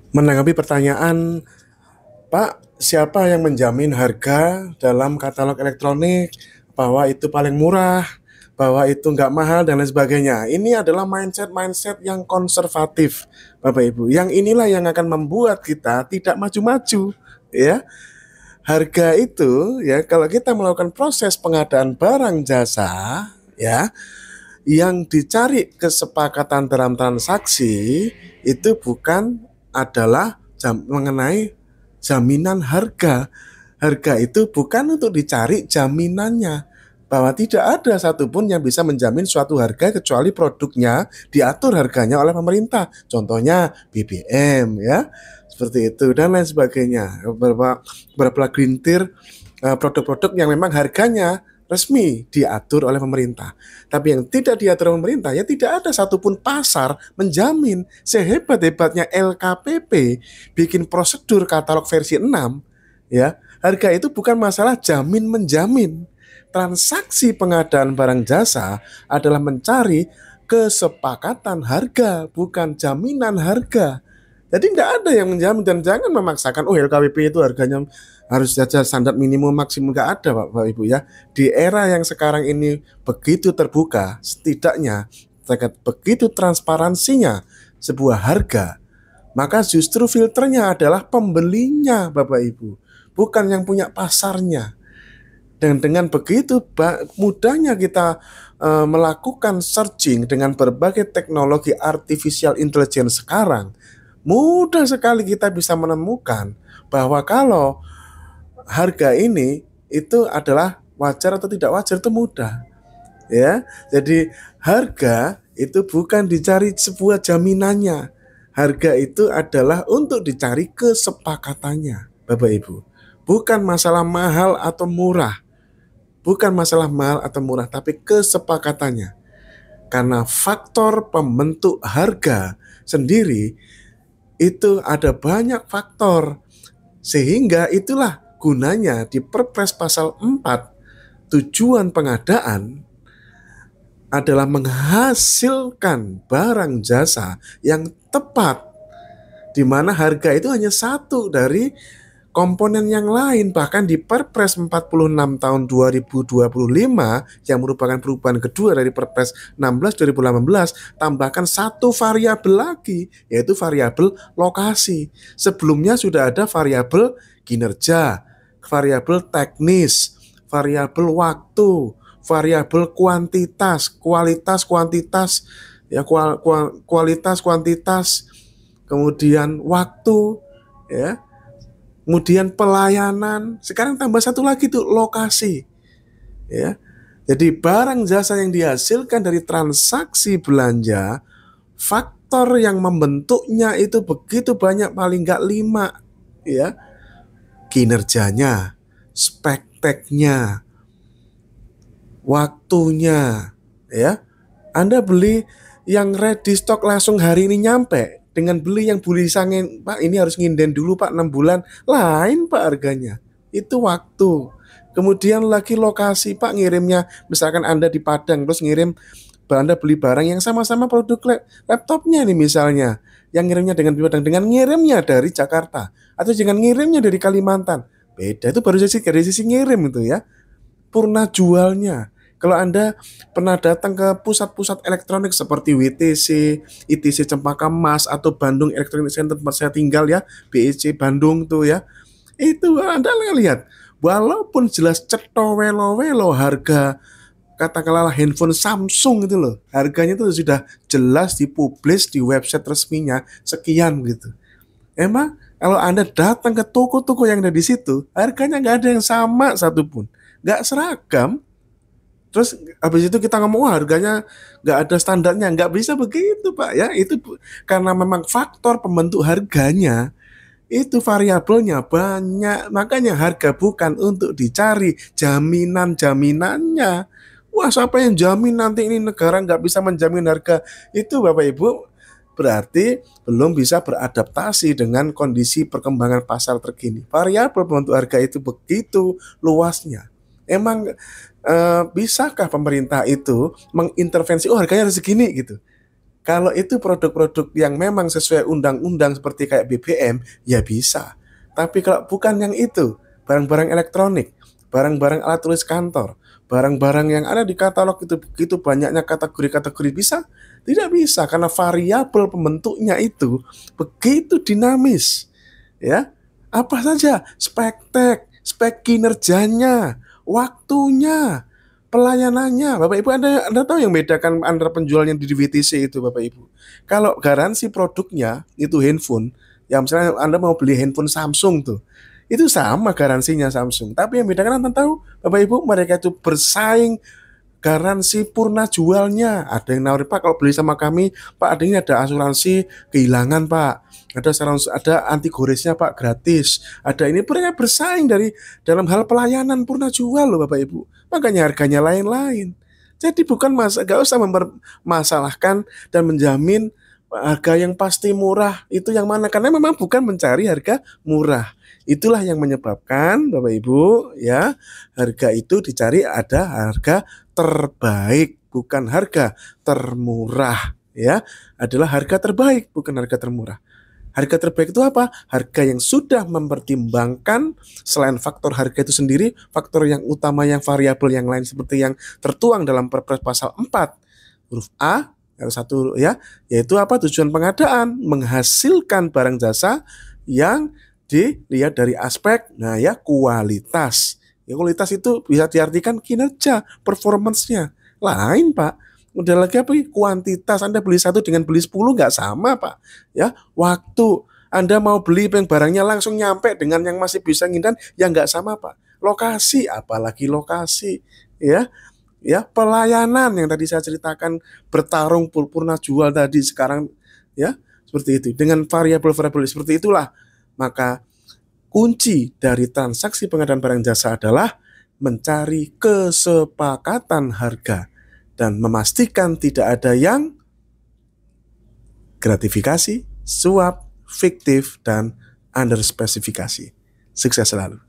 Menanggapi pertanyaan, Pak, siapa yang menjamin harga dalam katalog elektronik bahwa itu paling murah, bahwa itu nggak mahal dan lain sebagainya? Ini adalah mindset-mindset yang konservatif, Bapak Ibu. Yang inilah yang akan membuat kita tidak maju-maju, ya. Harga itu, ya, kalau kita melakukan proses pengadaan barang jasa, ya, yang dicari kesepakatan dalam transaksi itu bukan adalah mengenai jaminan harga. Harga itu bukan untuk dicari jaminannya, bahwa tidak ada satupun yang bisa menjamin suatu harga kecuali produknya diatur harganya oleh pemerintah. Contohnya BBM, ya, seperti itu dan lain sebagainya. Beberapa gelintir produk-produk yang memang harganya resmi diatur oleh pemerintah. Tapi yang tidak diatur oleh pemerintah, ya tidak ada satupun pasar menjamin. Sehebat-hebatnya LKPP bikin prosedur katalog versi 6, ya, harga itu bukan masalah jamin menjamin. Transaksi pengadaan barang jasa adalah mencari kesepakatan harga, bukan jaminan harga. Jadi nggak ada yang menjamin dan jangan memaksakan, oh LKPP itu harganya harus saja standar minimum maksimum, nggak ada Bapak Ibu ya. Di era yang sekarang ini begitu terbuka, setidaknya begitu transparansinya sebuah harga, maka justru filternya adalah pembelinya Bapak Ibu, bukan yang punya pasarnya. Dan dengan begitu mudahnya kita melakukan searching dengan berbagai teknologi artificial intelligence sekarang, mudah sekali kita bisa menemukan bahwa kalau harga ini itu adalah wajar atau tidak wajar itu mudah, ya. Jadi harga itu bukan dicari sebuah jaminannya. Harga itu adalah untuk dicari kesepakatannya, Bapak Ibu. Bukan masalah mahal atau murah. Bukan masalah mahal atau murah, tapi kesepakatannya. Karena faktor pembentuk harga sendiri itu ada banyak faktor. Sehingga itulah gunanya di Perpres pasal 4, tujuan pengadaan adalah menghasilkan barang jasa yang tepat, di mana harga itu hanya satu dari komponen yang lain. Bahkan di Perpres 46 tahun 2025 yang merupakan perubahan kedua dari Perpres 16 2018, tambahkan satu variabel lagi, yaitu variabel lokasi. Sebelumnya sudah ada variabel kinerja, variabel teknis, variabel waktu, variabel kuantitas, kualitas kuantitas, ya, kualitas kuantitas, kemudian waktu, ya, kemudian pelayanan. Sekarang tambah satu lagi tuh, lokasi, ya. Jadi barang jasa yang dihasilkan dari transaksi belanja, faktor yang membentuknya itu begitu banyak, paling nggak 5, ya. Kinerjanya, spekteknya, waktunya, ya. Anda beli yang ready stock langsung hari ini nyampe, dengan beli yang sangin, Pak ini harus nginden dulu Pak 6 bulan, lain Pak harganya. Itu waktu. Kemudian lagi lokasi, Pak ngirimnya, misalkan Anda di Padang terus ngirim, Anda beli barang yang sama-sama produk laptopnya nih misalnya, yang ngirimnya dengan Padang dengan ngirimnya dari Jakarta atau dengan ngirimnya dari Kalimantan, beda. Itu baru dari sisi ngirim itu ya, purna jualnya. Kalau Anda pernah datang ke pusat-pusat elektronik seperti WTC, ITC Cempaka Mas, atau Bandung Electronic Center tempat saya tinggal ya, BEC Bandung tuh ya, itu Anda lihat, walaupun jelas cetowelo-welo harga, katakanlah handphone Samsung itu loh, harganya itu sudah jelas dipublish di website resminya sekian gitu. Emang kalau Anda datang ke toko-toko yang ada di situ, harganya nggak ada yang sama satupun, nggak seragam. Terus habis itu kita ngomong, wah harganya nggak ada standarnya, nggak bisa begitu Pak ya. Itu karena memang faktor pembentuk harganya itu variabelnya banyak, makanya harga bukan untuk dicari jaminan-jaminannya. Wah siapa yang jamin nanti ini negara nggak bisa menjamin harga? Itu Bapak Ibu berarti belum bisa beradaptasi dengan kondisi perkembangan pasar terkini. Variabel pembentuk harga itu begitu luasnya. Emang bisakah pemerintah itu mengintervensi, oh harganya harus segini gitu? Kalau itu produk-produk yang memang sesuai undang-undang seperti kayak BBM, ya bisa. Tapi kalau bukan yang itu, barang-barang elektronik, barang-barang alat tulis kantor, barang-barang yang ada di katalog itu begitu banyaknya kategori-kategori bisa? Tidak bisa karena variabel pembentuknya itu begitu dinamis. Ya, apa saja spektek, spek kinerjanya, waktunya, pelayanannya. Bapak Ibu, Anda tahu yang bedakan antara penjual yang di DVTC itu, Bapak Ibu. Kalau garansi produknya itu handphone, ya misalnya Anda mau beli handphone Samsung tuh, itu sama garansinya Samsung. Tapi yang bedakan Anda tahu, Bapak Ibu, mereka itu bersaing garansi purna jualnya. Ada yang nawarin, Pak, kalau beli sama kami, Pak, ada ini ada asuransi kehilangan, Pak. Ada anti goresnya, Pak, gratis. Ada ini, mereka bersaing dari dalam hal pelayanan purna jual loh, Bapak Ibu. Makanya harganya lain-lain. Jadi bukan gak usah mempermasalahkan dan menjamin harga yang pasti murah itu yang mana, karena memang bukan mencari harga murah. Itulah yang menyebabkan Bapak Ibu ya, harga itu dicari ada harga terbaik, bukan harga termurah ya. Adalah harga terbaik, bukan harga termurah. Harga terbaik itu apa? Harga yang sudah mempertimbangkan selain faktor harga itu sendiri, faktor yang utama yang variabel yang lain seperti yang tertuang dalam Perpres pasal 4 huruf A satu ya, yaitu apa? Tujuan pengadaan menghasilkan barang jasa yang dilihat dari aspek kualitas. Ya, kualitas itu bisa diartikan kinerja, performance-nya. Lain, Pak. Udah lagi apa? Kuantitas. Anda beli satu dengan beli 10 nggak sama, Pak. Ya, waktu Anda mau beli yang barangnya langsung nyampe dengan yang masih bisa ngindan, ya nggak sama, Pak. Lokasi, apalagi lokasi, ya. Ya, pelayanan yang tadi saya ceritakan, bertarung purna jual tadi sekarang ya, seperti itu. Dengan variabel-variabel seperti itulah, maka kunci dari transaksi pengadaan barang jasa adalah mencari kesepakatan harga dan memastikan tidak ada yang gratifikasi, suap, fiktif, dan under spesifikasi. Sukses selalu.